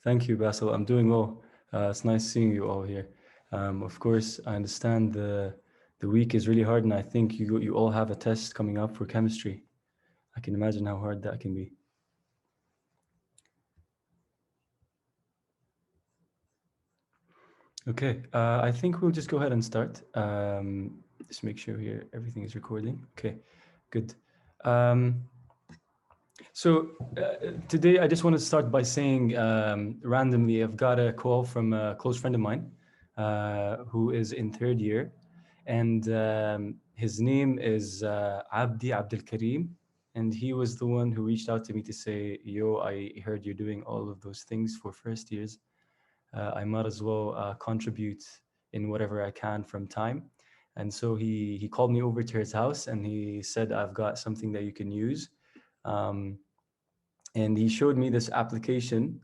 Thank you, Basil. I'm doing well. It's nice seeing you all here. Of course, I understand the week is really hard, and I think you all have a test coming up for chemistry. I can imagine how hard that can be. Okay, I think we'll just go ahead and start. Just make sure here everything is recording. Okay, good. So today I just want to start by saying randomly, I've got a call from a close friend of mine who is in third year, and his name is Abdi Abdul Karim, and he was the one who reached out to me to say, yo, I heard you're doing all of those things for first years. I might as well contribute in whatever I can from time. And so he called me over to his house and he said, I've got something that you can use. And he showed me this application.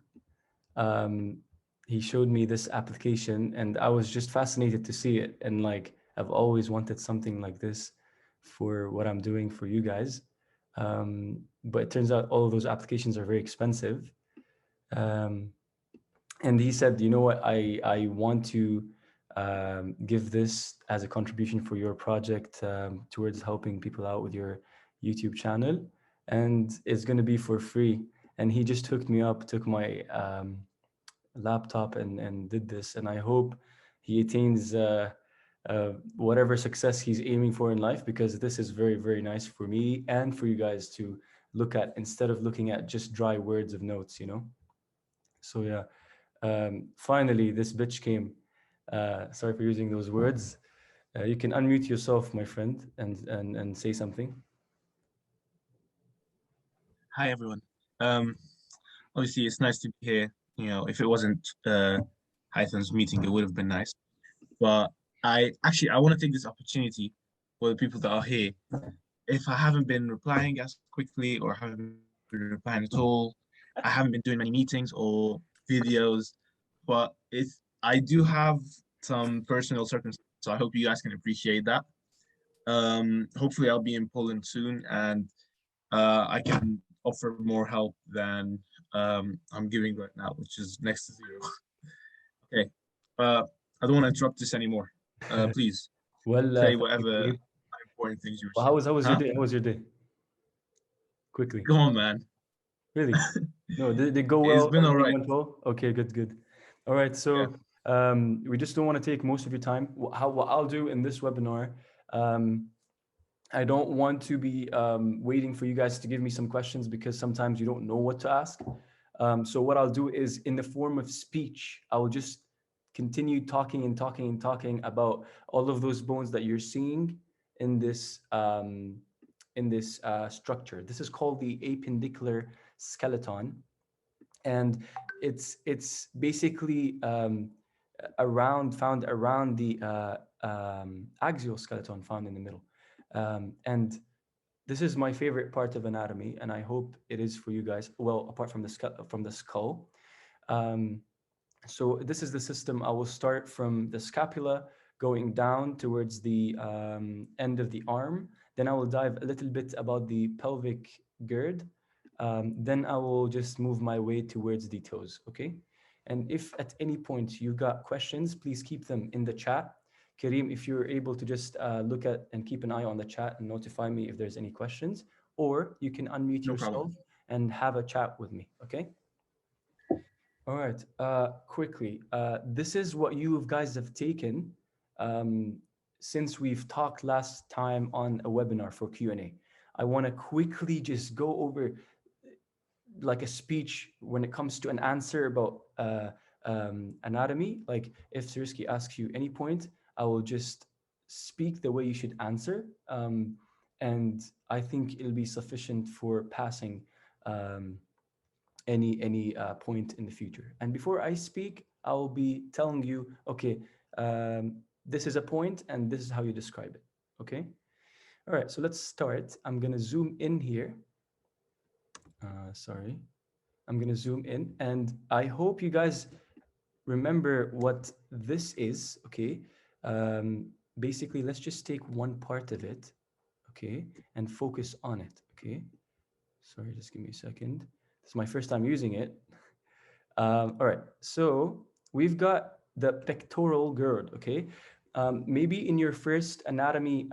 He showed me this application and I was just fascinated to see it. And like, I've always wanted something like this for what I'm doing for you guys. But it turns out all of those applications are very expensive. And he said, you know what, I want to give this as a contribution for your project towards helping people out with your YouTube channel. And it's going to be for free. And he just hooked me up, took my laptop and did this. And I hope he attains whatever success he's aiming for in life, because this is very, very nice for me and for you guys to look at instead of looking at just dry words of notes, you know? So yeah. Finally, this bitch came. Sorry for using those words. You can unmute yourself, my friend, and say something. Hi, everyone. Obviously, it's nice to be here. You know, if it wasn't Hytham's meeting, it would have been nice. But I want to take this opportunity for the people that are here. If I haven't been replying as quickly or haven't been replying at all, I haven't been doing many meetings or videos, but I do have some personal circumstances, so I hope you guys can appreciate that. Hopefully, I'll be in Poland soon, and I can offer more help than I'm giving right now, which is next to zero. Okay, I don't want to interrupt this anymore. Please Well, say thank you, whatever Kareem. important things you were Well, saying. how was your Huh? day? How was your day? Quickly. Go on, man. Really? No, did it go It's well? been all Everything right. went well? Okay, good, good. All right, Yeah. so we just don't want to take most of your time. What I'll do in this webinar, um, I don't want to be waiting for you guys to give me some questions because sometimes you don't know what to ask. So what I'll do is in the form of speech, I will just continue talking and talking and talking about all of those bones that you're seeing in this structure. This is called the appendicular skeleton, and it's basically found around the axial skeleton found in the middle. And this is my favorite part of anatomy, and I hope it is for you guys. Well, apart from the skull. Um, so this is the system. I will start from the scapula, going down towards the end of the arm. Then I will dive a little bit about the pelvic gird. Then I will just move my way towards the toes. Okay. And if at any point you've got questions, please keep them in the chat. Kareem, if you're able to just look at and keep an eye on the chat and notify me if there's any questions, or you can unmute No problem. yourself and have a chat with me. Okay. All right. Quickly, this is what you guys have taken um, since we've talked last time on a webinar for Q&A. I want to quickly just go over like a speech when it comes to an answer about anatomy. Like if Swirsky asks you any point, I will just speak the way you should answer. And I think it'll be sufficient for passing any point in the future. And before I speak, I will be telling you, okay, this is a point and this is how you describe it. Okay. All right. So let's start. I'm going to zoom in here. Sorry. I'm going to zoom in, and I hope you guys remember what this is. Okay. Basically, let's just take one part of it. Okay. And focus on it. Okay. Sorry, just give me a second. This is my first time using it. All right, so we've got the pectoral gird, okay? Maybe in your first anatomy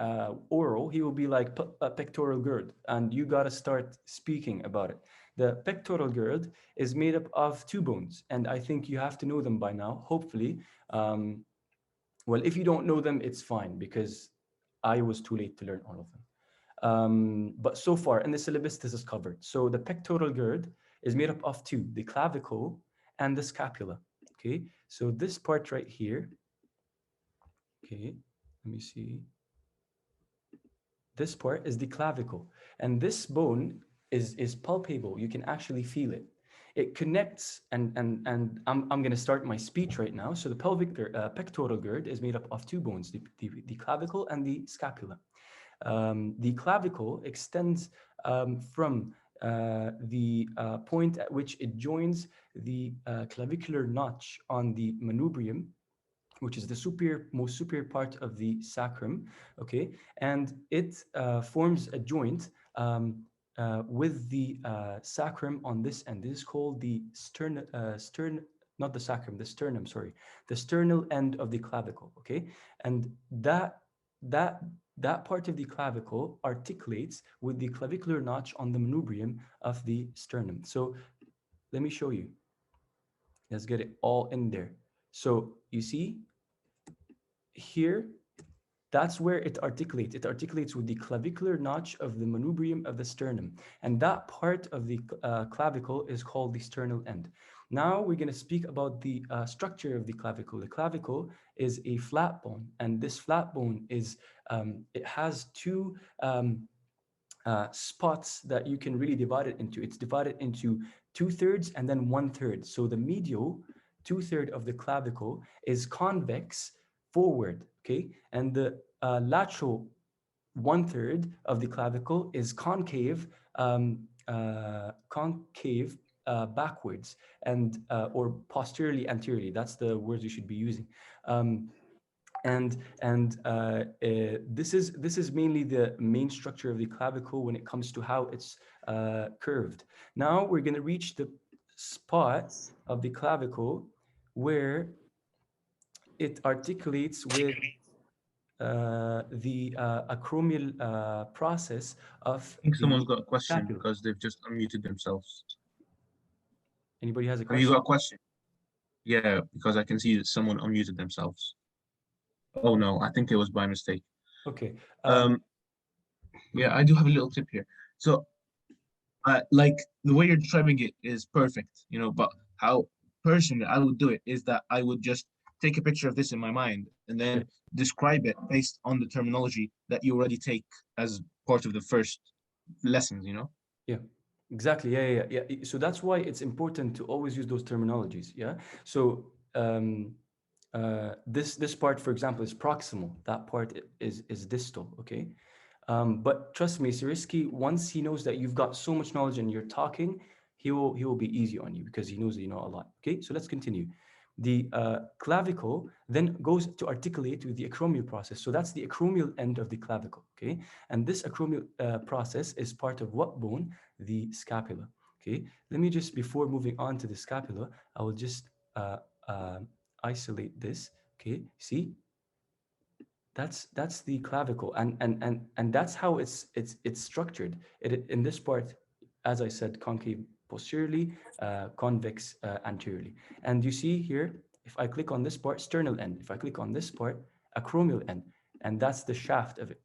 oral, he will be like pectoral gird, and you got to start speaking about it. The pectoral gird is made up of two bones, and I think you have to know them by now, hopefully. Um, well, if you don't know them, it's fine because I was too late to learn all of them. But so far in the syllabus, this is covered. So the pectoral gird is made up of two, the clavicle and the scapula. Okay, so this part right here, okay, let me see. This part is the clavicle, and this bone is palpable. You can actually feel it. It connects, and I'm going to start my speech right now. So the pectoral gird is made up of two bones, the clavicle and the scapula. The clavicle extends from the point at which it joins the clavicular notch on the manubrium, which is the most superior part of the sacrum, okay? And it forms a joint with the sacrum on this end. This is called the not the sacrum, the sternum, sorry, the sternal end of the clavicle, okay? And that that part of the clavicle articulates with the clavicular notch on the manubrium of the sternum. So let me show you. Let's get it all in there. So you see here, that's where it articulates. It articulates with the clavicular notch of the manubrium of the sternum. And that part of the clavicle is called the sternal end. Now we're going to speak about the structure of the clavicle. The clavicle is a flat bone, and this flat bone is, it has two spots that you can really divide it into. It's divided into 2/3 and then 1/3. So the medial 2/3 of the clavicle is convex forward, okay? And the lateral 1/3 of the clavicle is concave backwards and or posteriorly anteriorly. That's the words you should be using. This is mainly the main structure of the clavicle when it comes to how it's curved. Now we're going to reach the spot of the clavicle where it articulates with the acromial process of I think the someone's got a question scapula. because they've just unmuted themselves. Anybody has a Have you got question? a question? Yeah, because I can see that someone unmuted themselves. Oh no, I think it was by mistake. Okay. Um, yeah, I do have a little tip here. So, like the way you're describing it is perfect, you know, but how personally I would do it is that I would just take a picture of this in my mind and Yeah. then describe it based on the terminology that you already take as part of the first lessons, you know? Yeah, exactly. Yeah. So that's why it's important to always use those terminologies. Yeah. So this part, for example, is proximal. That part is distal. Okay. But trust me, Siriski, once he knows that you've got so much knowledge and you're talking, he will be easy on you because he knows that you know a lot. Okay. So let's continue. The clavicle then goes to articulate with the acromial process. So that's the acromial end of the clavicle. Okay. And this acromial process is part of what bone? The scapula. Okay. Let me just, before moving on to the scapula, I will just uh, isolate this. Okay. See, that's the clavicle, and that's how it's structured. It in this part, as I said, concave posteriorly, convex anteriorly. And you see here, if I click on this part, sternal end. If I click on this part, acromial end, and that's the shaft of it.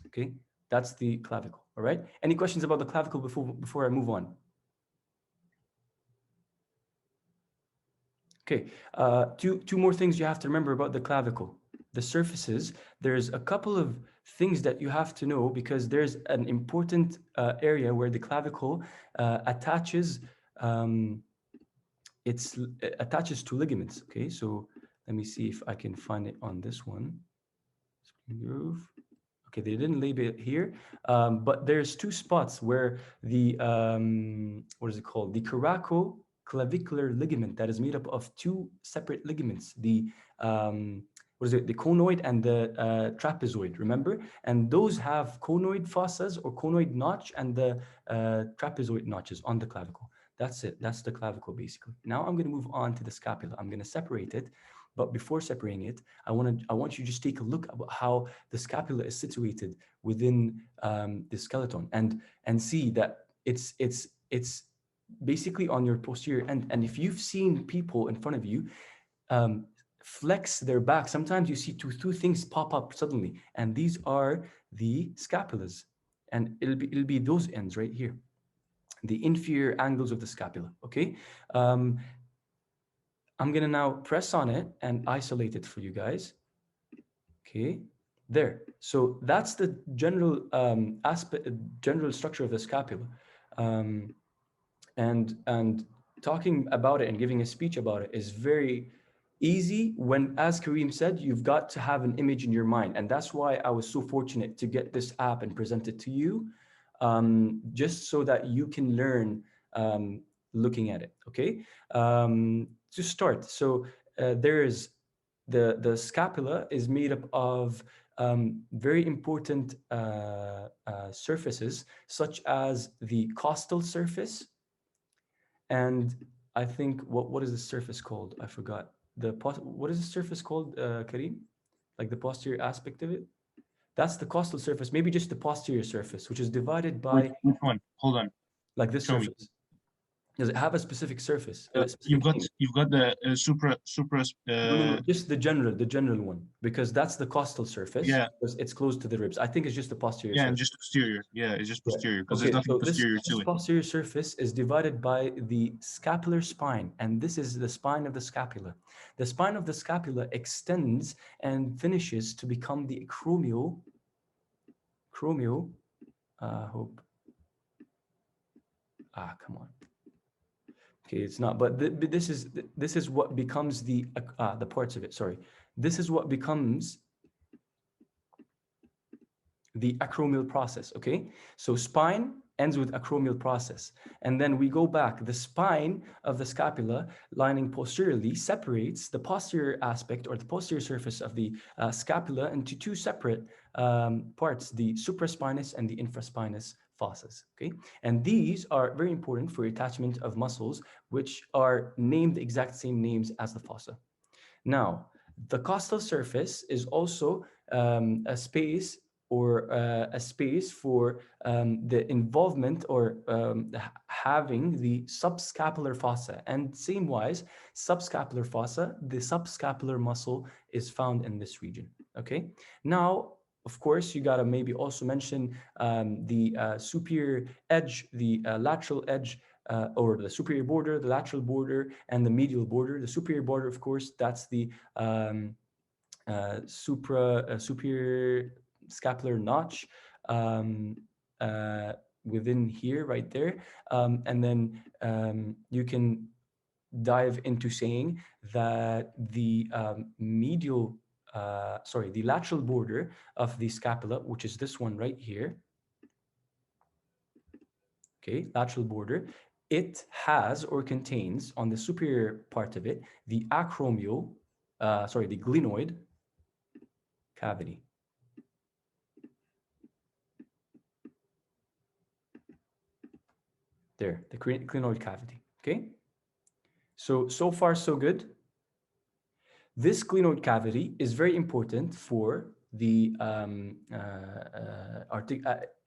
Okay, that's the clavicle. All right. Any questions about the clavicle before I move on? Okay, two more things you have to remember about the clavicle. The surfaces, there's a couple of things that you have to know because there's an important area where the clavicle attaches, attaches to ligaments. Okay, so let me see if I can find it on this one. Groove. Okay, they didn't label it here, but there's two spots where the, what is it called? The Coraco clavicular ligament that is made up of two separate ligaments, the, what is it? The conoid and the trapezoid, remember? And those have conoid fossas or conoid notch and the trapezoid notches on the clavicle. That's it. That's the clavicle, basically. Now I'm going to move on to the scapula. I'm going to separate it. But before separating it, I want you to just take a look at how the scapula is situated within the skeleton, and see that it's basically on your posterior end. And if you've seen people in front of you um, flex their back, sometimes you see two things pop up suddenly, and these are the scapulas, and it'll be those ends right here, the inferior angles of the scapula. Okay, um, I'm gonna now press on it and isolate it for you guys. Okay, there. So that's the general aspect, general structure of the scapula. Um, and talking about it and giving a speech about it is very easy when, as Kareem said, you've got to have an image in your mind. And that's why I was so fortunate to get this app and present it to you, just so that you can learn looking at it. Okay, to start, so there is the scapula is made up of very important surfaces, such as the costal surface, and I think what is the surface called? I forgot. What is the surface called, Kareem? Like the posterior aspect of it? That's the costal surface, maybe just the posterior surface, which is divided by Which one? Hold on. like this Show me. surface. Does it have a specific surface, a specific name? You've got the supra No, just the general one, because that's the costal surface, yeah, because it's close to the ribs. I think it's just the posterior and surface. just posterior. Yeah, it's just Yeah. posterior because there's Okay, nothing so posterior this to it. posterior surface is divided by the scapular spine, and this is the spine of the scapula. The spine of the scapula extends and finishes to become the acromial, hope, come on. Okay, it's not, but this is what becomes the parts of it, sorry. This is what becomes the acromial process, okay? So spine ends with acromial process. And then we go back. The spine of the scapula lining posteriorly separates the posterior aspect or the posterior surface of the scapula into two separate parts, the supraspinous and the infraspinous fossas, okay? And these are very important for attachment of muscles, which are named the exact same names as the fossa. Now, the costal surface is also a space or a space for the involvement or having the subscapular fossa. And same wise, subscapular fossa, the subscapular muscle is found in this region. Okay. Now, of course, you gotta maybe also mention the superior edge, the lateral edge, or the superior border, the lateral border, and the medial border. The superior border, of course, that's the superior scapular notch within here, right there. And then you can dive into saying that the the lateral border of the scapula, which is this one right here, okay, lateral border, it has or contains on the superior part of it the the glenoid cavity. There, the glenoid cavity. Okay. So far so good. This glenoid cavity is very important for the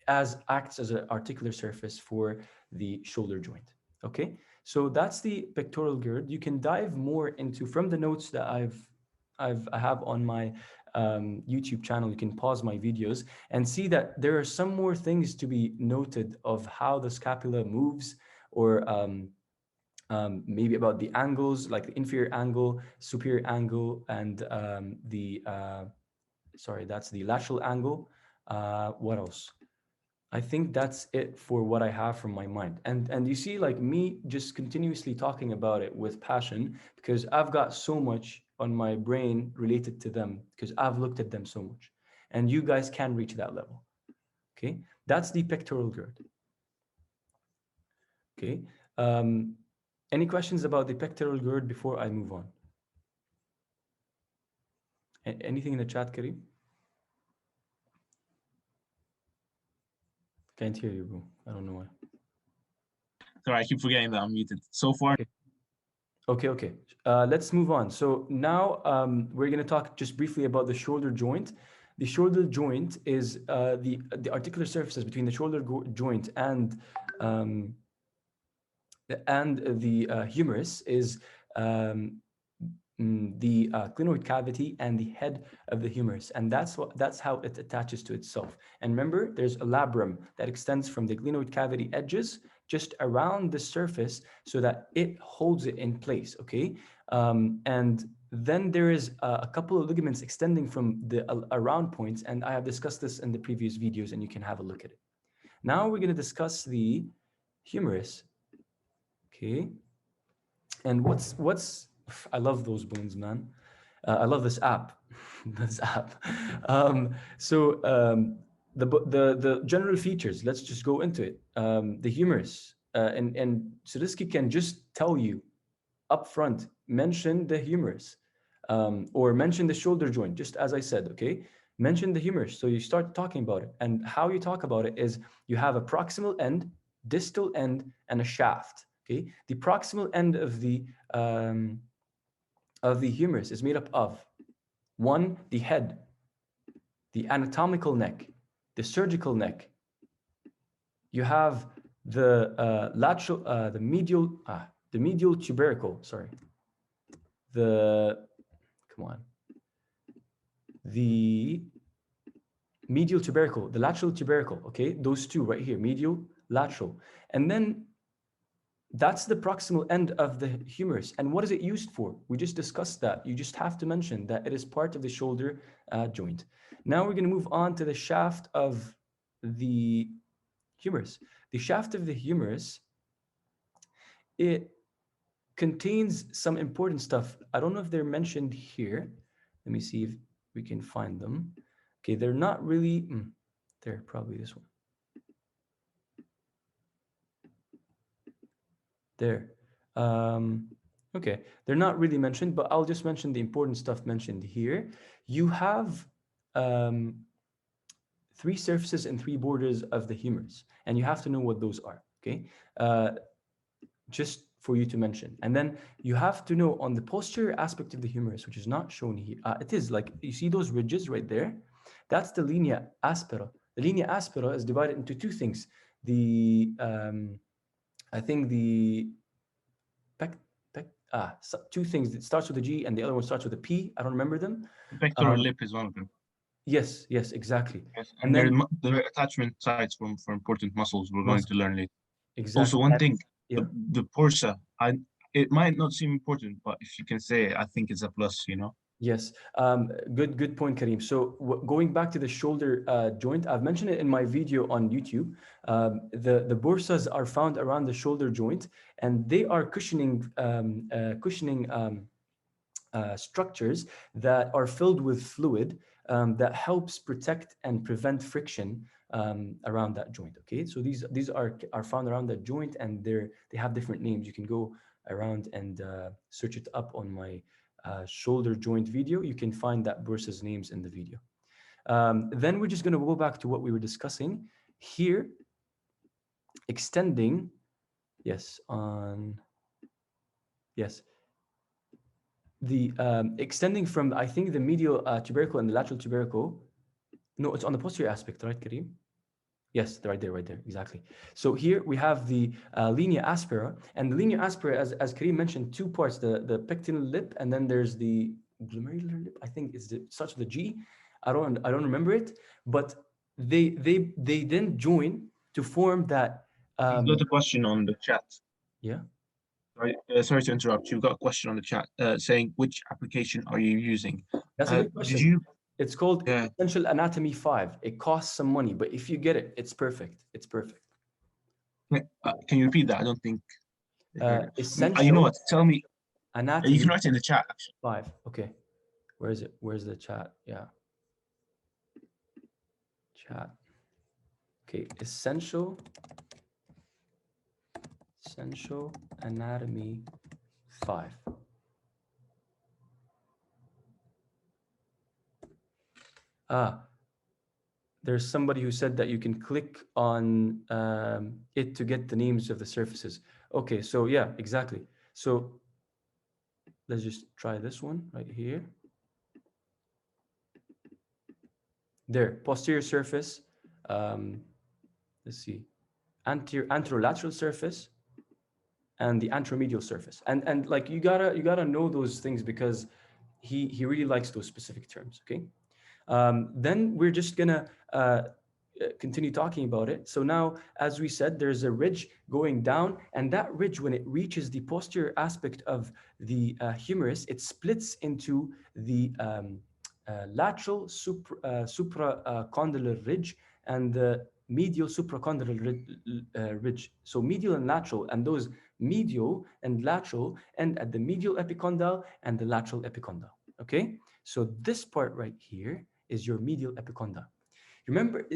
as acts as an articular surface for the shoulder joint. Okay, so that's the pectoral gird. You can dive more into from the notes that I have on my YouTube channel. You can pause my videos and see that there are some more things to be noted of how the scapula moves, or maybe about the angles, like the inferior angle, superior angle, and that's the lateral angle. What else? I think that's it for what I have from my mind. And you see, like me just continuously talking about it with passion, because I've got so much on my brain related to them, because I've looked at them so much. And you guys can reach that level. Okay, that's the pectoral gird. Okay. Any questions about the pectoral gird before I move on? Anything in the chat, Kareem? Can't hear you, bro. I don't know why. Sorry, I keep forgetting that I'm muted. So far, Okay. Let's move on. So now we're going to talk just briefly about the shoulder joint. The shoulder joint is the articular surfaces between the shoulder joint um, and the humerus is the clinoid cavity and the head of the humerus, and that's how it attaches to itself. And remember, there's a labrum that extends from the clinoid cavity edges just around the surface so that it holds it in place. Okay, and then there is a couple of ligaments extending from the around points, and I have discussed this in the previous videos, and you can have a look at it. Now we're going to discuss the humerus. Okay, and I love those bones, man. I love this app. This app. The general features. Let's just go into it. The humerus, and Sadisky can just tell you up front. Mention the humerus, or mention the shoulder joint. Just as I said, okay. Mention the humerus. So you start talking about it, and how you talk about it is you have a proximal end, distal end, and a shaft. Okay. The proximal end of the humerus is made up of one, the head, the anatomical neck, the surgical neck. You have the lateral, the medial tubercle. Sorry, the medial tubercle, the lateral tubercle. Okay, those two right here, medial, lateral, and then that's the proximal end of the humerus. And what is it used for? We just discussed that. You just have to mention that it is part of the shoulder joint. Now we're going to move on to the shaft of the humerus. The shaft of the humerus, it contains some important stuff. I don't know if they're mentioned here. Let me see if we can find them. Okay, they're not really, they're probably this one. There. Okay, they're not really mentioned, but I'll just mention the important stuff mentioned here. You have 3 surfaces and 3 borders of the humerus, and you have to know what those are, okay? Just for you to mention. And then you have to know on the posterior aspect of the humerus, which is not shown here. It is like, you see those ridges right there? That's the linea aspera. The linea aspera is divided into 2 things. The, I think the 2 things. It starts with a G and the other one starts with a P. I don't remember them. pectoral lip is one of them. Yes, exactly. Yes, and then the attachment sites for important muscles we're going to learn later. Exactly. Also, one thing, yeah. the portia, it might not seem important, but if you can say it, I think it's a plus, you know? Yes, good point, Kareem. So going back to the shoulder joint, I've mentioned it in my video on YouTube. The bursas are found around the shoulder joint, and they are cushioning structures that are filled with fluid that helps protect and prevent friction around that joint. Okay, so these are found around that joint, and they have different names. You can go around and search it up on my shoulder joint video. You can find that bursa's names in the video. Then we're just going to go back to what we were discussing here. Extending, yes, the extending from, I think, the medial tubercle and the lateral tubercle. No, it's on the posterior aspect, right, Kareem? Yes, right there, exactly. So here we have the linea aspera, and the linea aspera, as Kareem mentioned, 2 parts: the pectineal lip, and then there's the glomerular lip. I think it starts with a G. I don't remember it, but they then join to form that. You've got a question on the chat. Yeah. Sorry to interrupt. You've got a question on the chat saying, which application are you using? That's a good question. It's called Essential Anatomy 5. It costs some money, but if you get it, it's perfect. It's perfect. Can you repeat that? I don't think. Essential. You know what? Tell me. Anatomy. You can write it in the chat, actually. 5. Okay. Where is it? Where's the chat? Yeah. Chat. Okay. Essential Anatomy 5. There's somebody who said that you can click on it to get the names of the surfaces. Okay, so yeah, exactly. So let's just try this one right here. There, posterior surface. Let's see, anterolateral surface and the anteromedial surface. And like you gotta know those things because he really likes those specific terms. Okay. Then we're just gonna continue talking about it. So now, as we said, there's a ridge going down, and that ridge, when it reaches the posterior aspect of the humerus, it splits into the lateral supracondylar ridge and the medial supracondylar ridge. So medial and lateral, and those medial and lateral end at the medial epicondyle and the lateral epicondyle. Okay, so this part right here is your medial epicondyle. Remember,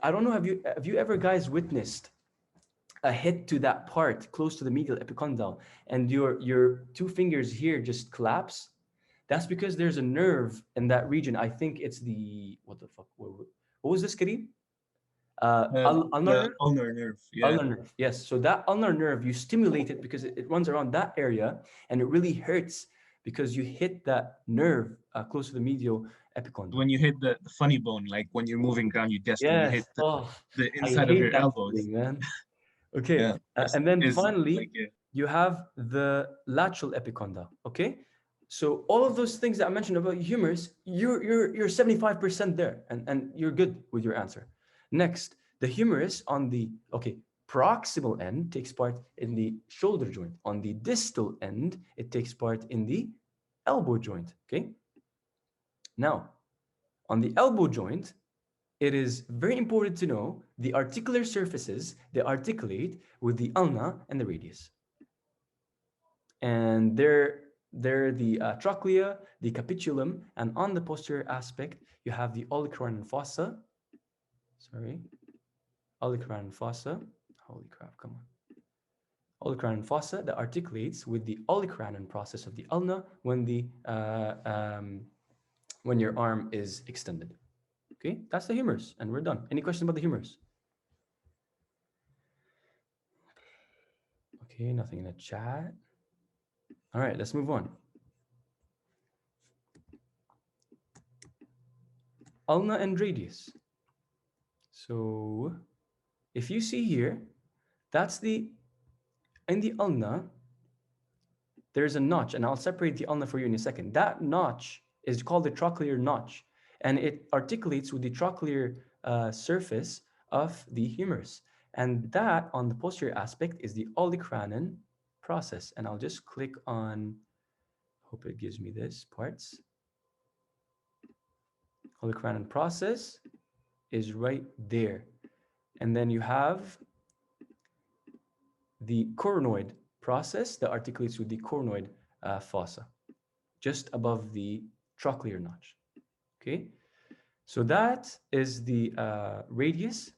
I don't know, have you ever guys witnessed a hit to that part close to the medial epicondyle and your two fingers here just collapse? That's because there's a nerve in that region. I think it's the, what the fuck? What was this, Kareem? Ulnar The nerve? ulnar nerve. Yeah. Ulnar nerve, yes. So that ulnar nerve, you stimulate it because it runs around that area, and it really hurts because you hit that nerve close to the medial epicondyle. When you hit the funny bone, like when you're moving down your desk and you hit Yes. Oh, the I inside of hate your that elbows. feeling, man. Okay. Yeah, that's And then is like finally, yeah. you have the lateral epicondyle. Okay. So all of those things that I mentioned about humerus, you're 75% there, and you're good with your answer. Next, the humerus on the proximal end takes part in the shoulder joint. On the distal end, it takes part in the elbow joint. Okay. Now, on the elbow joint, it is very important to know the articular surfaces, they articulate with the ulna and the radius. And they're the trochlea, the capitulum, and on the posterior aspect, you have the olecranon fossa. Sorry, olecranon fossa. Holy crap, come on. Olecranon fossa that articulates with the olecranon process of the ulna when your arm is extended. Okay, that's the humerus, and we're done. Any questions about the humerus? Okay, nothing in the chat. All right, let's move on. Ulna and radius. So if you see here, that's in the ulna, there's a notch, and I'll separate the ulna for you in a second. That notch is called the trochlear notch, and it articulates with the trochlear surface of the humerus. And that, on the posterior aspect, is the olecranon process. And I'll just click on, hope it gives me this parts. Olecranon process is right there. And then you have the coronoid process that articulates with the coronoid fossa, just above the trochlear notch. Okay, so that is the radius.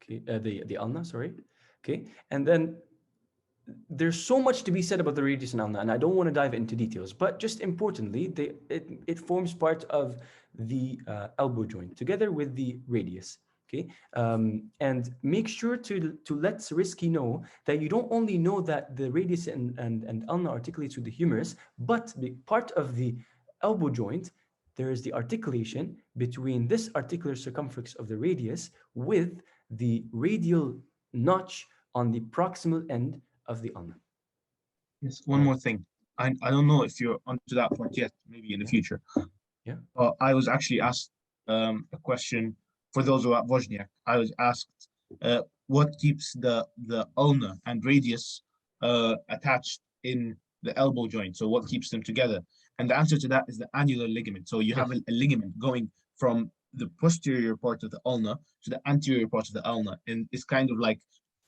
Okay, the ulna, sorry. Okay, and then there's so much to be said about the radius and ulna, and I don't want to dive into details, but just importantly, it forms part of the elbow joint together with the radius. Okay, and make sure to let Risky know that you don't only know that the radius and ulna articulates with the humerus, but the part of the elbow joint, there is the articulation between this articular circumference of the radius with the radial notch on the proximal end of the ulna. Yes, one more thing. I don't know if you're onto that point yet, maybe in the future. Yeah. I was actually asked a question for those who are at Wozniak. I was asked what keeps the ulna and radius attached in the elbow joint. So what keeps them together? And the answer to that is the annular ligament. So you have Yes. a ligament going from the posterior part of the ulna to the anterior part of the ulna, and it's kind of like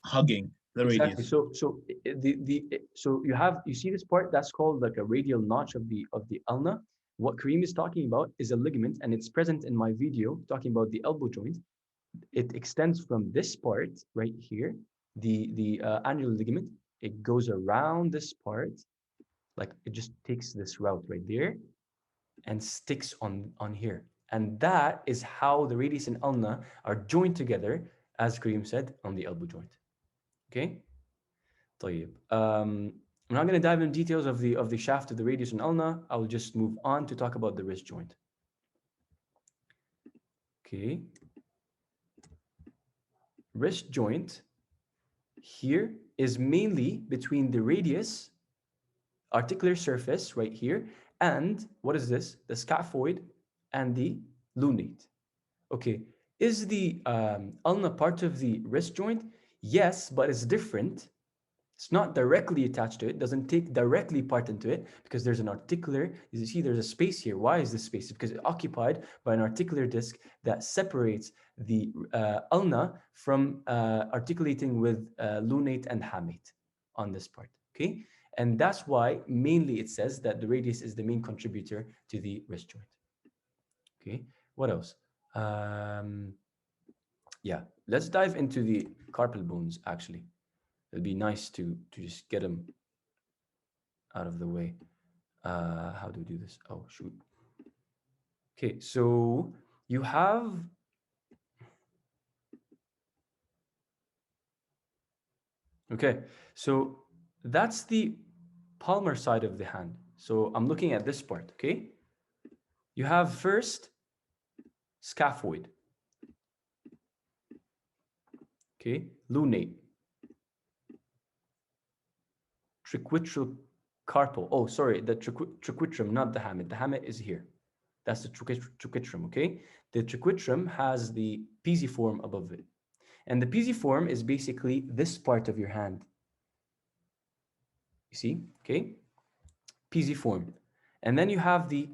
hugging the Exactly. radius. So you see this part that's called like a radial notch of the ulna. What Kareem is talking about is a ligament, and it's present in my video talking about the elbow joint. It extends from this part right here, the annular ligament. It goes around this part, like it just takes this route right there, and sticks on here. And that is how the radius and ulna are joined together, as Kareem said, on the elbow joint. Okay? طيب. I'm not going to dive into details of the shaft of the radius and ulna. I'll just move on to talk about the wrist joint. Okay. Wrist joint here is mainly between the radius, articular surface right here, and what is this? The scaphoid and the lunate. Okay. Is the ulna part of the wrist joint? Yes, but it's different. It's not directly attached to it, doesn't take directly part into it because there's an articular, you see there's a space here. Why is this space? Because it's occupied by an articular disc that separates the ulna from articulating with lunate and hamate on this part, okay? And that's why mainly it says that the radius is the main contributor to the wrist joint, okay? What else? Yeah, let's dive into the carpal bones actually. It'd be nice to just get them out of the way. How do we do this? Oh, shoot. Okay, so you have... Okay, so that's the palmar side of the hand. So I'm looking at this part, okay? You have first scaphoid. Okay, lunate. Triquetral carpal. Oh, sorry, the triquetrum, not the hamate. The hamate is here. That's the triquetrum, okay? The triquetrum has the pisiform above it. And the pisiform is basically this part of your hand. You see, okay? Pisiform. And then you have the,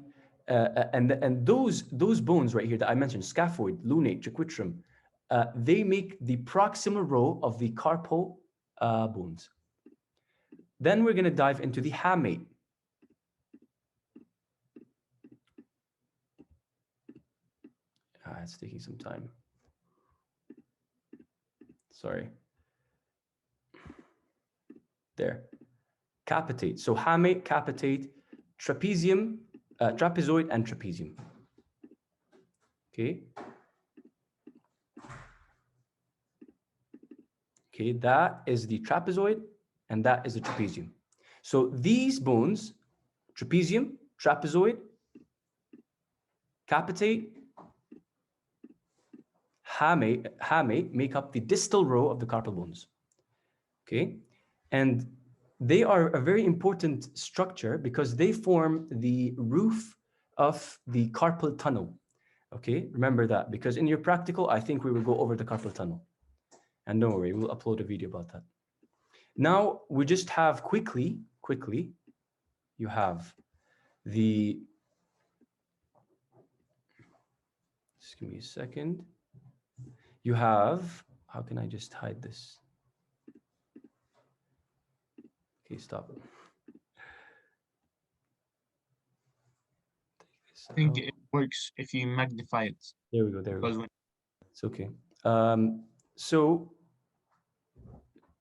and those bones right here that I mentioned, scaphoid, lunate, triquetrum, they make the proximal row of the carpal bones. Then we're going to dive into the hamate. It's taking some time. Sorry. There. Capitate. So hamate, capitate, trapezium, trapezoid, and trapezium. Okay. Okay, that is the trapezoid, and that is the trapezium. So these bones, trapezium, trapezoid, capitate, hamate make up the distal row of the carpal bones. Okay, and they are a very important structure because they form the roof of the carpal tunnel. Okay, remember that because in your practical, I think we will go over the carpal tunnel. And don't worry, we'll upload a video about that. Now we just have quickly, you have the, just give me a second. You have, how can I just hide this? Okay, stop. I think it works if you magnify it. There we go, there we go. When... It's okay. So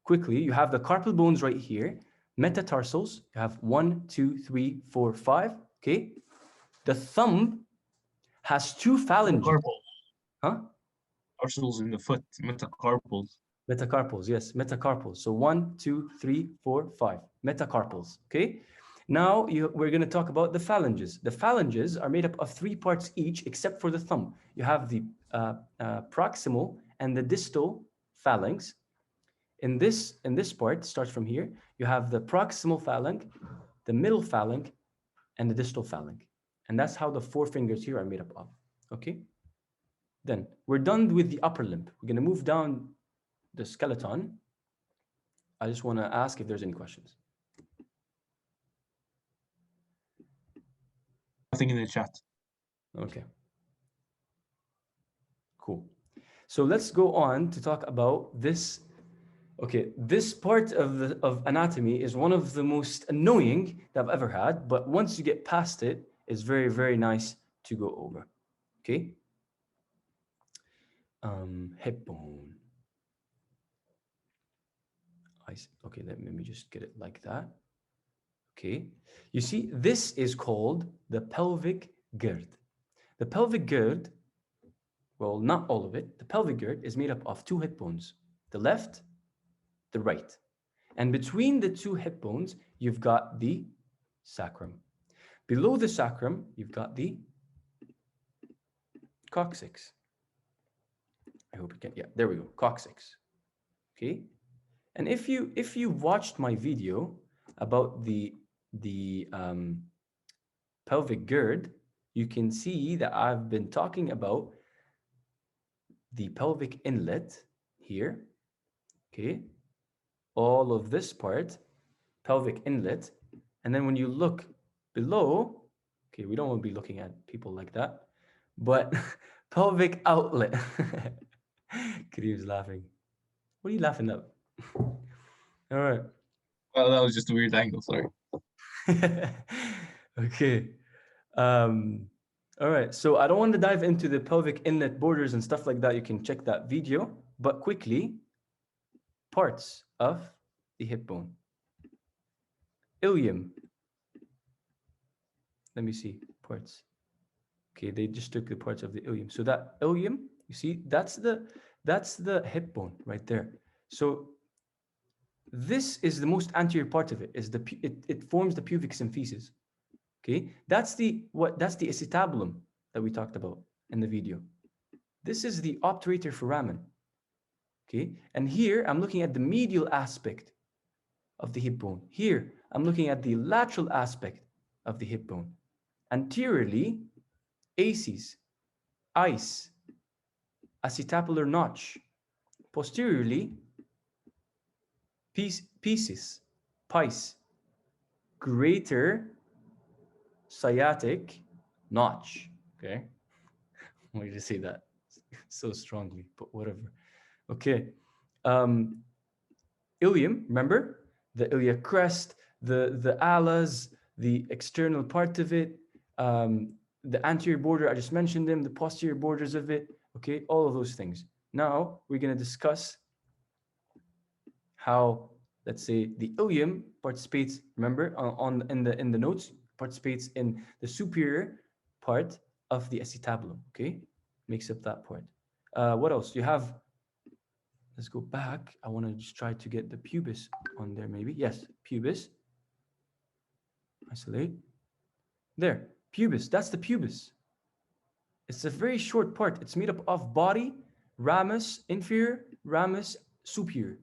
quickly, you have the carpal bones right here, metatarsals. You have 1, 2, 3, 4, 5. Okay. The thumb has 2 phalanges. Metacarpals. Huh? Tarsals in the foot, metacarpals. Metacarpals, yes, metacarpals. So 1, 2, 3, 4, 5. Metacarpals. Okay. Now we're going to talk about the phalanges. The phalanges are made up of 3 parts each, except for the thumb. You have the proximal and the distal phalanx. In this part, starts from here, you have the proximal phalanx, the middle phalanx, and the distal phalanx. And that's how the 4 fingers here are made up of. Okay? Then we're done with the upper limb. We're going to move down the skeleton. I just want to ask if there's any questions. Nothing in the chat. Okay. Cool. So let's go on to talk about this. Okay, this part of anatomy is one of the most annoying that I've ever had, but once you get past it, it's very, very nice to go over. Okay. Hip bone. Okay, let me just get it like that. Okay. You see, this is called the pelvic gird. The pelvic gird, well, not all of it, the pelvic gird is made up of two hip bones, the left, the right. And between the two hip bones, you've got the sacrum. Below the sacrum, you've got the coccyx. I hope you can, yeah, there we go, coccyx. Okay. And if you watched my video about the pelvic gird, you can see that I've been talking about the pelvic inlet here. Okay. All of this part, pelvic inlet. And then when you look below, okay, we don't want to be looking at people like that, but pelvic outlet. Kareem's laughing. What are you laughing at? All right. Well, that was just a weird angle. Sorry. Okay. Um, all right. So I don't want to dive into the pelvic inlet borders and stuff like that. You can check that video. But quickly, parts of the hip bone. Ilium. Let me see. Parts. Okay, they just took the parts of the ilium. So that ilium, you see, that's the hip bone right there. So this is the most anterior part of it. Is it forms the pubic symphysis. Okay, that's the acetabulum that we talked about in the video. This is the obturator foramen. Okay, and here I'm looking at the medial aspect of the hip bone. Here I'm looking at the lateral aspect of the hip bone. Anteriorly, aces, ice, acetabular notch. Posteriorly, pieces, pice, greater sciatic notch. Okay, why did you say that so strongly? But whatever. Okay, ilium. Remember the iliac crest, the alas, the external part of it, the anterior border. I just mentioned them. The posterior borders of it. Okay, all of those things. Now we're going to discuss how, let's say, the ilium participates. Remember, in the notes, participates in the superior part of the acetabulum. Okay, makes up that part. What else? You have. Let's go back. I want to just try to get the pubis on there. Maybe yes, pubis. Isolate. There, pubis. That's the pubis. It's a very short part. It's made up of body, ramus inferior, ramus superior.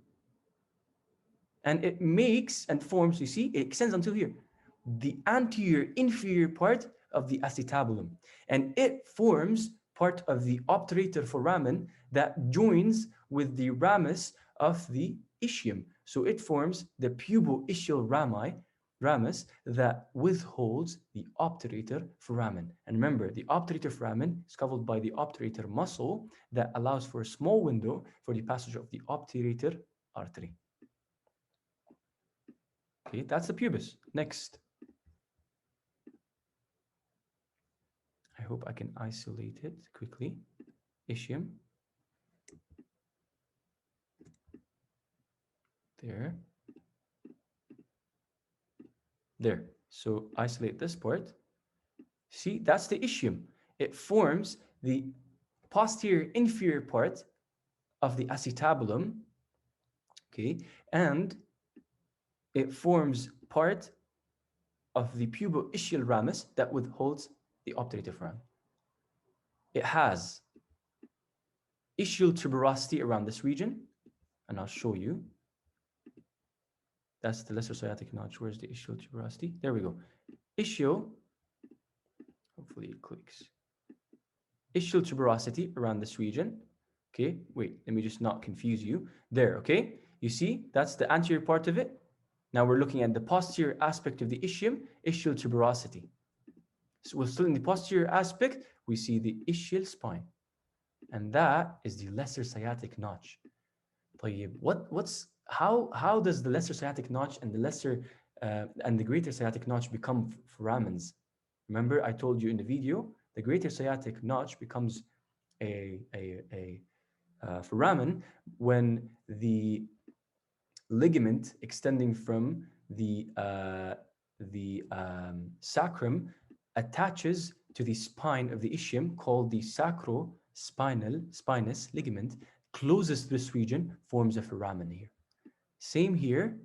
And it makes and forms, you see, it extends until here, the anterior inferior part of the acetabulum. And it forms part of the obturator foramen that joins with the ramus of the ischium. So it forms the pubo-ischial ramus that withholds the obturator foramen. And remember, the obturator foramen is covered by the obturator muscle that allows for a small window for the passage of the obturator artery. Okay, that's the pubis. Next. I hope I can isolate it quickly. Ischium. There. There. So isolate this part. See, that's the ischium. It forms the posterior inferior part of the acetabulum. Okay, and it forms part of the pubo-ischial ramus that withholds the obturator foramen. It has ischial tuberosity around this region, and I'll show you. That's the lesser sciatic notch. Where's the ischial tuberosity? There we go. Ischial, hopefully it clicks. Ischial tuberosity around this region. Okay, wait, let me just not confuse you. There, okay? You see, that's the anterior part of it. Now we're looking at the posterior aspect of the ischium, ischial tuberosity. So we're still in the posterior aspect, we see the ischial spine. And that is the lesser sciatic notch. How does the lesser sciatic notch and the lesser and the greater sciatic notch become foramens? Remember, I told you in the video, the greater sciatic notch becomes a foramen when the ligament extending from the sacrum attaches to the spine of the ischium called the sacrospinous ligament, closes this region, forms a foramen here. Same here.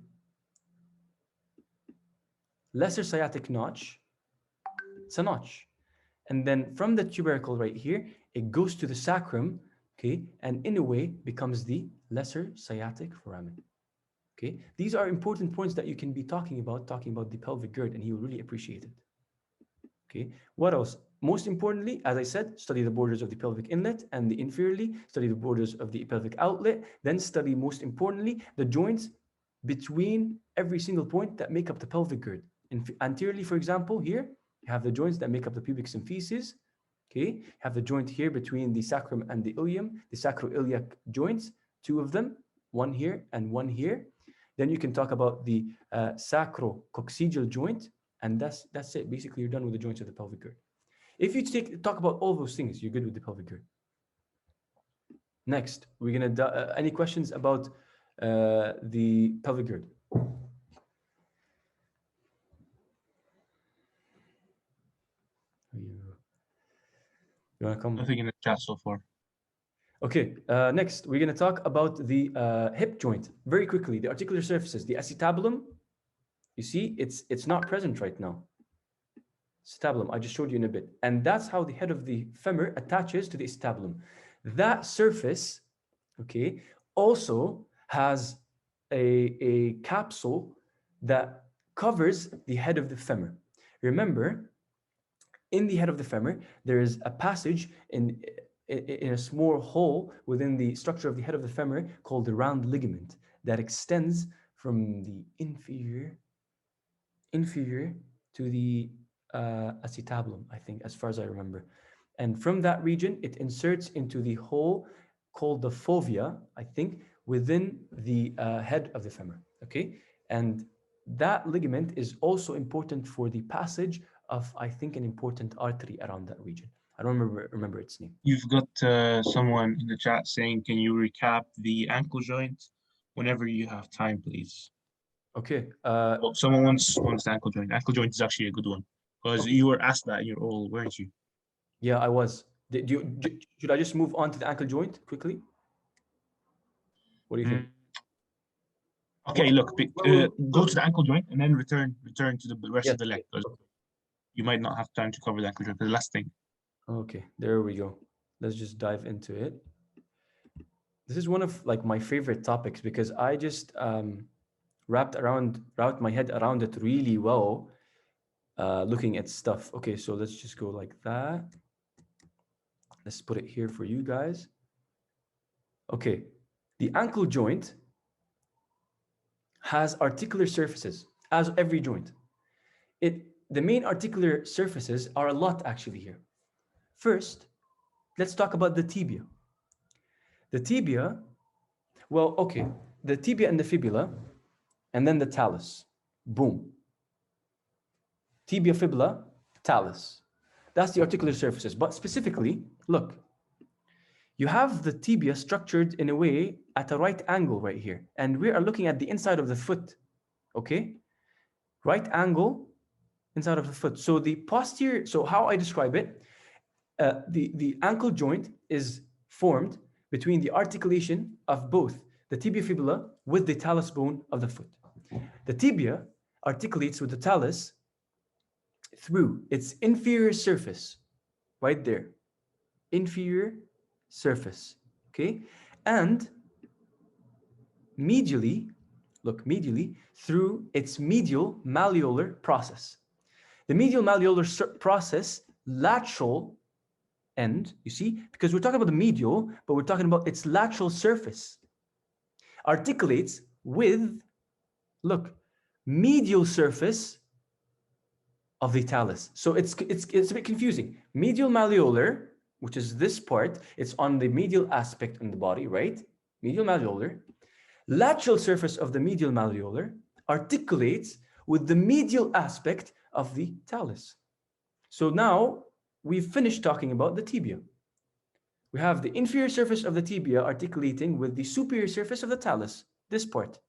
Lesser sciatic notch, it's a notch. And then from the tubercle right here, it goes to the sacrum, okay, and in a way becomes the lesser sciatic foramen. Okay, these are important points that you can be talking about the pelvic gird, and he will really appreciate it. Okay, what else? Most importantly, as I said, study the borders of the pelvic inlet and the inferiorly, study the borders of the pelvic outlet, then study, most importantly, the joints between every single point that make up the pelvic gird. Anteriorly, for example, here, you have the joints that make up the pubic symphysis. Okay, you have the joint here between the sacrum and the ilium, the sacroiliac joints, two of them, one here and one here. Then you can talk about the sacrococcygeal joint, and that's it. Basically, you're done with the joints of the pelvic gird. If you talk about all those things, you're good with the pelvic gird. Next, we're gonna any questions about the pelvic gird? You wanna come? Nothing in the chat so far. Okay, next we're going to talk about the hip joint very quickly. The articular surfaces, the acetabulum. You see, it's not present right now. Acetabulum, I just showed you in a bit. And that's how the head of the femur attaches to the acetabulum. That surface, okay, also has a capsule that covers the head of the femur. Remember, in the head of the femur, there is a passage in a small hole within the structure of the head of the femur called the round ligament that extends from the inferior to the acetabulum, I think, as far as I remember. And from that region, it inserts into the hole called the fovea, I think, within the head of the femur, okay? And that ligament is also important for the passage of, I think, an important artery around that region. I don't remember its name. You've got someone in the chat saying, can you recap the ankle joint whenever you have time, please? Okay. Oh, someone wants the ankle joint. Ankle joint is actually a good one because you were asked that in your oral, weren't you? Yeah, I was. Should I just move on to the ankle joint quickly? What do you think? Okay, look, go to the ankle joint and then return to the rest of the leg because you might not have time to cover the ankle joint. The last thing. Okay, there we go. Let's just dive into it. This is one of like my favorite topics because I just wrapped my head around it really well, looking at stuff. Okay, so let's just go like that. Let's put it here for you guys. Okay, the ankle joint has articular surfaces, as every joint. The main articular surfaces are a lot actually here. First, let's talk about the tibia. The tibia, well, okay, the tibia and the fibula, and then the talus. Boom. Tibia, fibula, talus. That's the articular surfaces. But specifically, look, you have the tibia structured in a way at a right angle right here. And we are looking at the inside of the foot, okay? Right angle inside of the foot. So the posterior, so how I describe it, the ankle joint is formed between the articulation of both the tibia fibula with the talus bone of the foot. The tibia articulates with the talus through its inferior surface, right there, inferior surface, okay? And medially, look, medially, through its medial malleolar process. The medial malleolar process, lateral end, you see, because we're talking about the medial, but we're talking about its lateral surface, articulates with, look, medial surface of the talus. So it's a bit confusing. Medial malleolar, which is this part, it's on the medial aspect in the body, right? Medial malleolar. Lateral surface of the medial malleolar articulates with the medial aspect of the talus. So now we've finished talking about the tibia. We have the inferior surface of the tibia articulating with the superior surface of the talus, this part.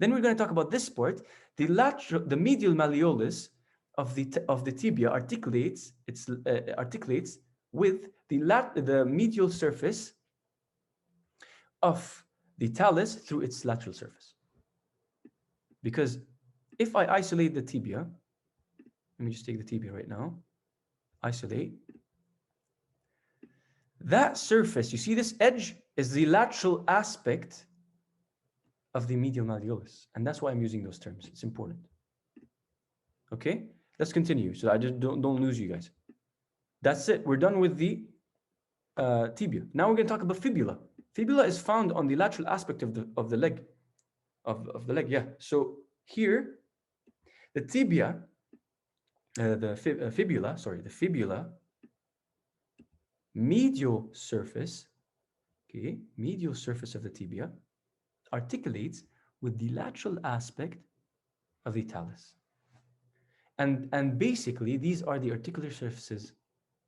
Then we're going to talk about this part, the medial malleolus of the tibia articulates with the medial surface of the talus through its lateral surface. Because if I isolate the tibia, let me just take the tibia right now, isolate. That surface, you see this edge, is the lateral aspect of the medial malleolus. And that's why I'm using those terms. It's important. Okay, let's continue. So I just don't lose you guys. That's it. We're done with the tibia. Now we're going to talk about fibula. Fibula is found on the lateral aspect of the leg. Of the leg, yeah. So here, the tibia, the fibula, medial surface, okay, medial surface of the tibia articulates with the lateral aspect of the talus. And basically, these are the articular surfaces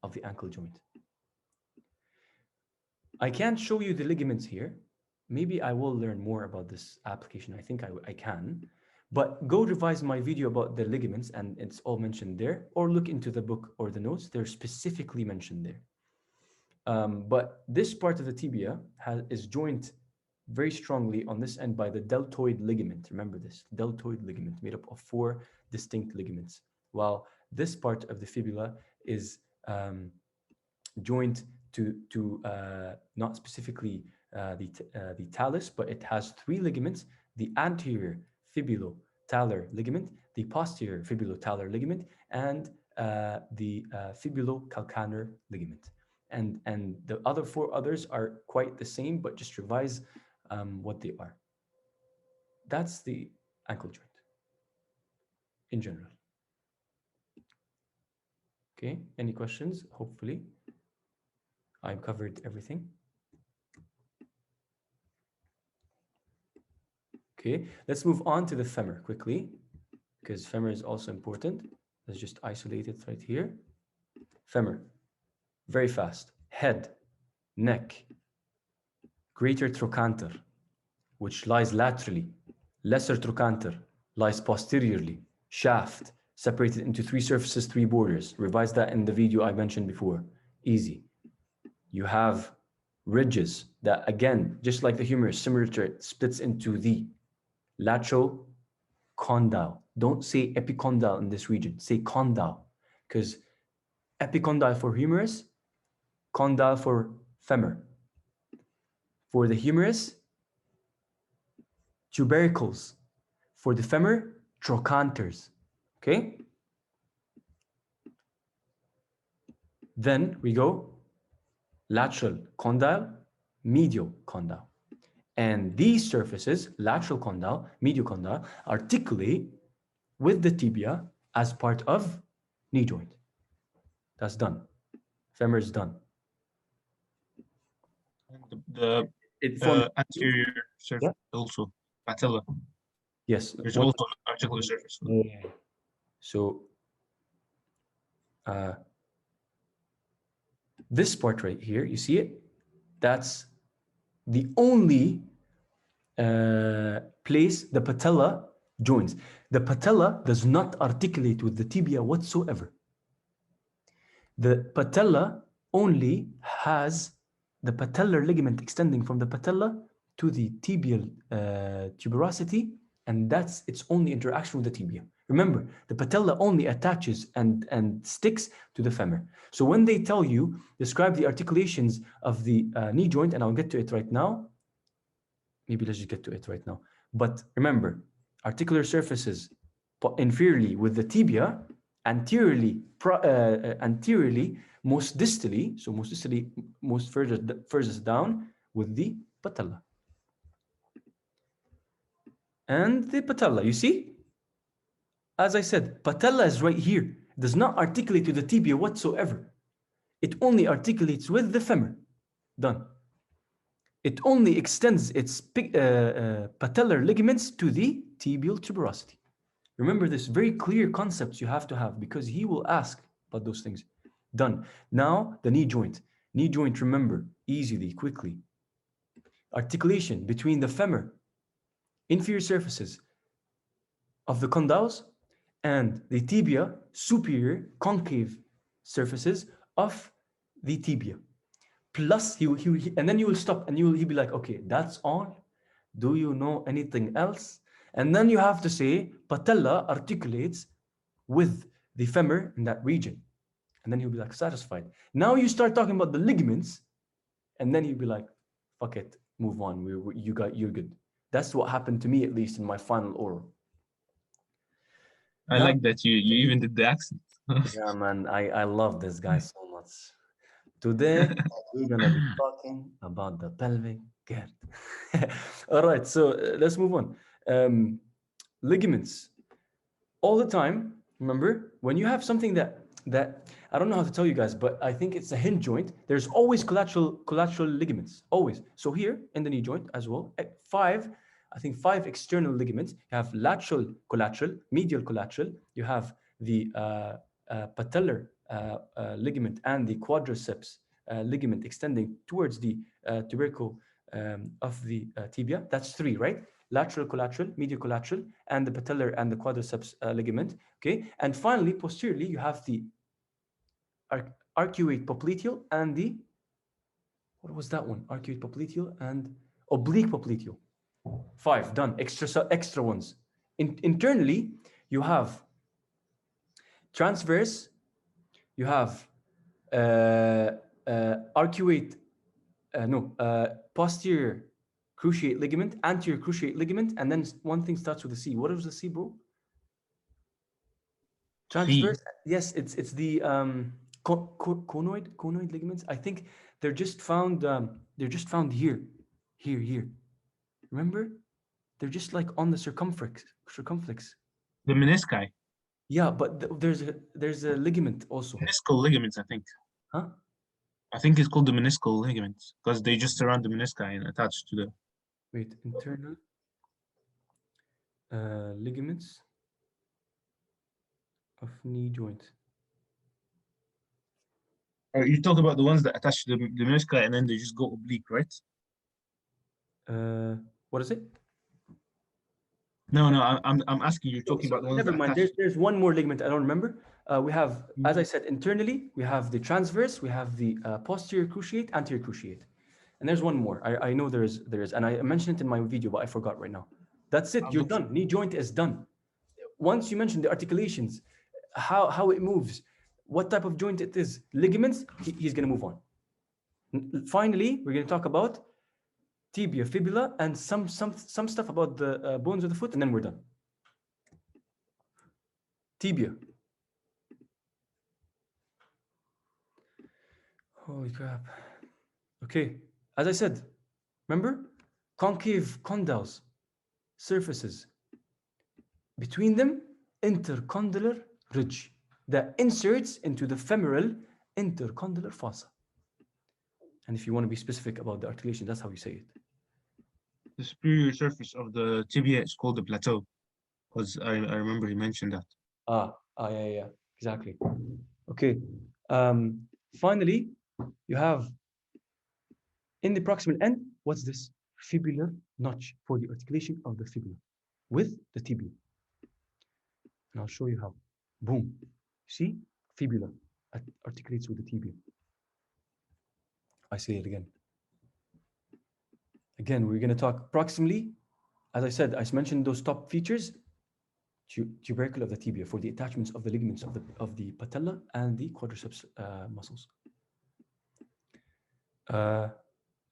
of the ankle joint. I can't show you the ligaments here. Maybe I will learn more about this application. I think I can. But go revise my video about the ligaments, and it's all mentioned there. Or look into the book or the notes. They're specifically mentioned there. But this part of the tibia is joined very strongly on this end by the deltoid ligament. Remember this, deltoid ligament made up of 4 distinct ligaments. While this part of the fibula is joined to not specifically the talus, but it has 3 ligaments: the anterior fibulo-talar ligament, the posterior fibulo-talar ligament, and the fibulo-calcanear ligament. And the other 4 others are quite the same, but just revise what they are. That's the ankle joint in general. Okay, any questions? Hopefully I've covered everything. Okay, let's move on to the femur quickly, because femur is also important. Let's just isolate it right here. Femur, very fast. Head, neck, greater trochanter, which lies laterally. Lesser trochanter lies posteriorly. Shaft, separated into 3 surfaces, 3 borders. Revise that in the video I mentioned before. Easy. You have ridges that, again, just like the humerus, similar to it, splits into the lateral condyle. Don't say epicondyle in this region. Say condyle, because epicondyle for humerus, condyle for femur. For the humerus, tubercles. For the femur, trochanters. Okay? Then we go lateral condyle, medial condyle. And these surfaces, lateral condyle, medial condyle, articulate with the tibia as part of knee joint. That's done. Femur is done. The anterior surface also, patella. Yes. There's also an articular surface. Yeah. So this part right here, you see it? That's the only place the patella joins. The patella does not articulate with the tibia whatsoever. The patella only has the patellar ligament extending from the patella to the tibial tuberosity, and that's its only interaction with the tibia. Remember, the patella only attaches and sticks to the femur. So when they tell you, describe the articulations of the knee joint, and I'll get to it right now. Maybe let's just get to it right now. But remember, articular surfaces inferiorly with the tibia, anteriorly, most distally, so most distally, most furthest down with the patella. And the patella, you see? As I said, patella is right here. It does not articulate to the tibia whatsoever. It only articulates with the femur. Done. It only extends its patellar ligaments to the tibial tuberosity. Remember this, very clear concepts you have to have, because he will ask about those things. Done. Now, the knee joint. Knee joint, remember, easily, quickly. Articulation between the femur, inferior surfaces of the condyles, and the tibia superior concave surfaces of the tibia. Plus, and then you will stop and he'll be like, okay, that's all. Do you know anything else? And then you have to say patella articulates with the femur in that region. And then he'll be like satisfied. Now you start talking about the ligaments, and then he'll be like, fuck it, move on. You're good. That's what happened to me, at least in my final oral. I Now, like that you even did the accent. yeah, man, I love this guy so much. Today, we're gonna be talking about the pelvic gird. All right, so let's move on. Ligaments. All the time, remember, when you have something that I don't know how to tell you guys, but I think it's a hinge joint, there's always collateral ligaments, always. So here in the knee joint as well, five external ligaments. You have lateral collateral, medial collateral. You have the patellar ligament and the quadriceps ligament extending towards the tubercle of the tibia. That's three, right? Lateral collateral, medial collateral, and the patellar and the quadriceps ligament. Okay, and finally, posteriorly, you have the arcuate popliteal and the, what was that one? Arcuate popliteal and oblique popliteal. Five, done. Extra ones. Internally, you have transverse, you have arcuate, posterior cruciate ligament, anterior cruciate ligament, and then one thing starts with a C. What is the C, bro? Transverse. Yes, it's the conoid ligaments. I think they're just found here. Remember? They're just like on the circumflex. The menisci. Yeah, but there's a ligament also. Meniscal ligaments, I think. Huh? I think it's called the meniscal ligaments because they just surround the menisci and attach to the. Wait, internal ligaments of knee joint. You talk about the ones that attach to the menisci and then they just go oblique, right? What is it? No, I'm asking you. Talking about the ones never that mind. attach. There's one more ligament I don't remember. We have, as I said, internally we have the transverse, we have the posterior cruciate, anterior cruciate, and there's one more. I know there is, and I mentioned it in my video, but I forgot right now. That's it. You're done. Knee joint is done. Once you mention the articulations, how it moves, what type of joint it is, ligaments, he's gonna move on. Finally, we're gonna talk about tibia, fibula, and some stuff about the bones of the foot, and then we're done. Tibia. Holy crap. Okay, as I said, remember? Concave condyles, surfaces. Between them, intercondylar ridge that inserts into the femoral intercondylar fossa. And if you want to be specific about the articulation, that's how you say it. The superior surface of the tibia is called the plateau, because I remember you mentioned that. Yeah, exactly. Okay. Finally, you have in the proximal end, what's this? Fibular notch for the articulation of the fibula with the tibia. And I'll show you how. Boom. See? Fibula articulates with the tibia. I say it again. Again, we're going to talk proximally. As I said, I mentioned those top features. Tubercle of the tibia for the attachments of the ligaments of the patella and the quadriceps muscles.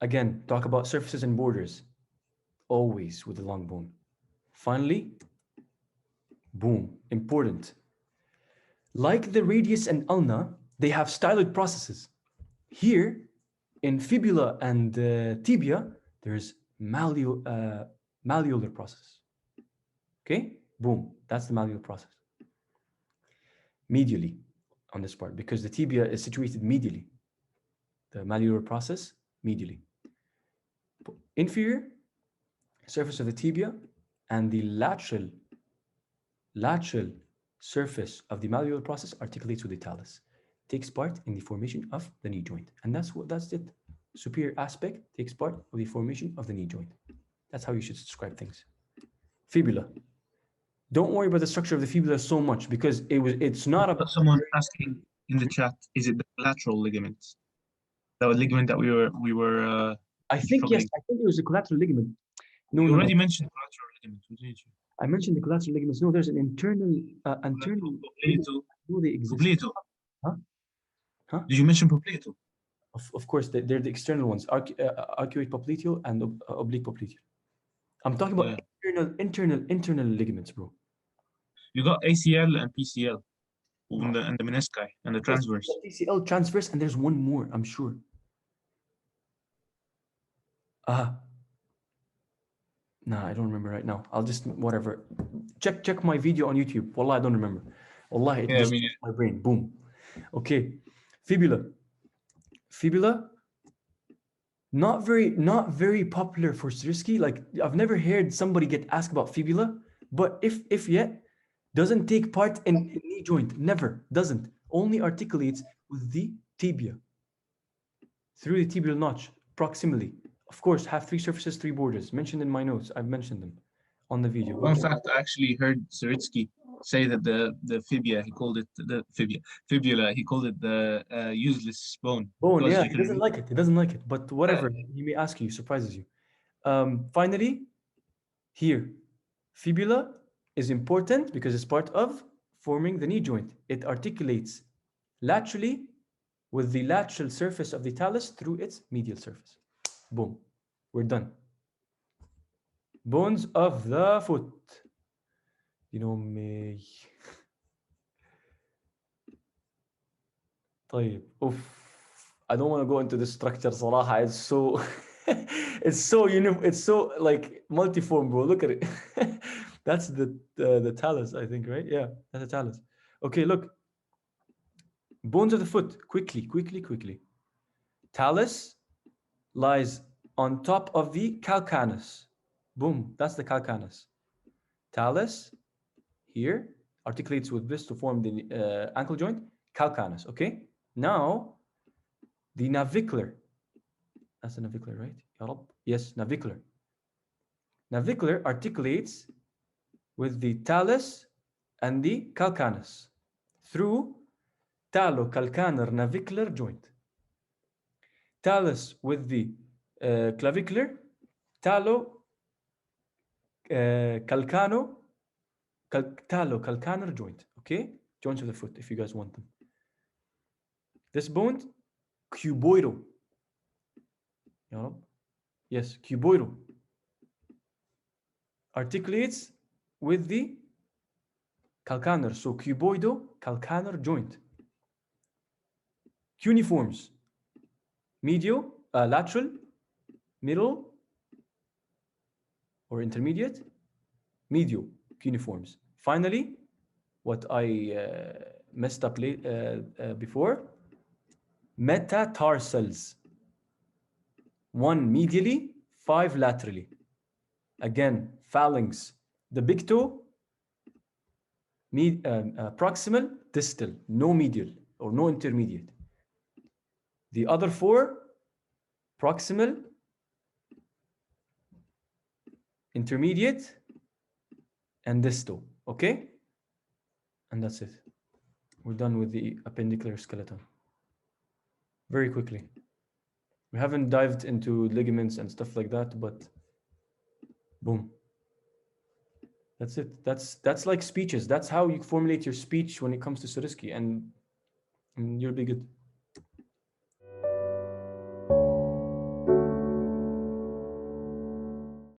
Again, talk about surfaces and borders, always with the long bone. Finally, boom, important. Like the radius and ulna, they have styloid processes. Here, in fibula and tibia, there's malleolar process. Okay, boom, that's the malleolar process. Medially on this part, because the tibia is situated medially. The malleolar process, medially. Inferior surface of the tibia and the lateral surface of the malleolar process articulates with the talus, takes part in the formation of the knee joint. And that's it. Superior aspect takes part of the formation of the knee joint. That's how you should describe things. Fibula. Don't worry about the structure of the fibula so much because it's not Got about someone asking in the chat, is it the lateral ligament? That was ligament that we were I think yes, struggling. I think it was the collateral ligament. No, You no, already no. mentioned collateral ligament, didn't you? I mentioned the collateral ligaments. No, there's an internal ligament. Popliteal. No, they exist. Popliteal. Huh? Huh? Did you mention popliteal? Of course, they're the external ones. Arcuate popliteal and oblique popliteal. I'm talking about internal ligaments, bro. You got ACL and PCL, and the menisci and the transverse. TCL transverse, and there's one more, I'm sure. Nah, I don't remember right now. I'll just whatever. Check my video on YouTube. Wallah, I don't remember. Wallah, it just my brain. Boom. Okay. Fibula. Fibula. Not very popular for Swirsky. Like I've never heard somebody get asked about fibula, but if yet, doesn't take part in knee joint. Never. Doesn't. Only articulates with the tibia. Through the tibial notch, proximally. Of course, have 3 surfaces, 3 borders. Mentioned in my notes. I've mentioned them on the video. Fun fact, I actually heard Swirsky say that the fibula, he called it the fibula, he called it the useless bone. Bone, yeah, he doesn't like it. He doesn't like it. But whatever, he may ask you, surprises you. Finally, here, fibula is important because it's part of forming the knee joint. It articulates laterally with the lateral surface of the talus through its medial surface. Boom, we're done. Bones of the foot. You know me. طيب. Oof. I don't want to go into the structure صراحة. It's so it's so like multiform, bro. Look at it. That's the talus, I think, right? Yeah, that's the talus. Okay, look. Bones of the foot. Quickly. Talus lies on top of the calcaneus. Boom, that's the calcaneus. Talus here articulates with this to form the ankle joint. Calcaneus, okay? Now, the navicular. That's the navicular, right? Yes, navicular. Navicular articulates with the talus and the calcaneus through talocalcanear navicular joint. Talus with the clavicular, talocalcanear joint. Okay, joints of the foot if you guys want them. This bone, cuboidal. Yes, cuboidal. Articulates with the calcanear. So cuboido-calcanear joint. Cuneiforms. Medial, lateral, middle, or intermediate, medial cuneiforms. Finally, what I messed up before, metatarsals. 1 medially, 5 laterally. Again, phalanx. The big toe, proximal, distal, no medial or no intermediate. The other 4, proximal, intermediate, and distal. Okay? And that's it. We're done with the appendicular skeleton. Very quickly. We haven't dived into ligaments and stuff like that, but boom. That's it. That's like speeches. That's how you formulate your speech when it comes to Swirsky, and you'll be good.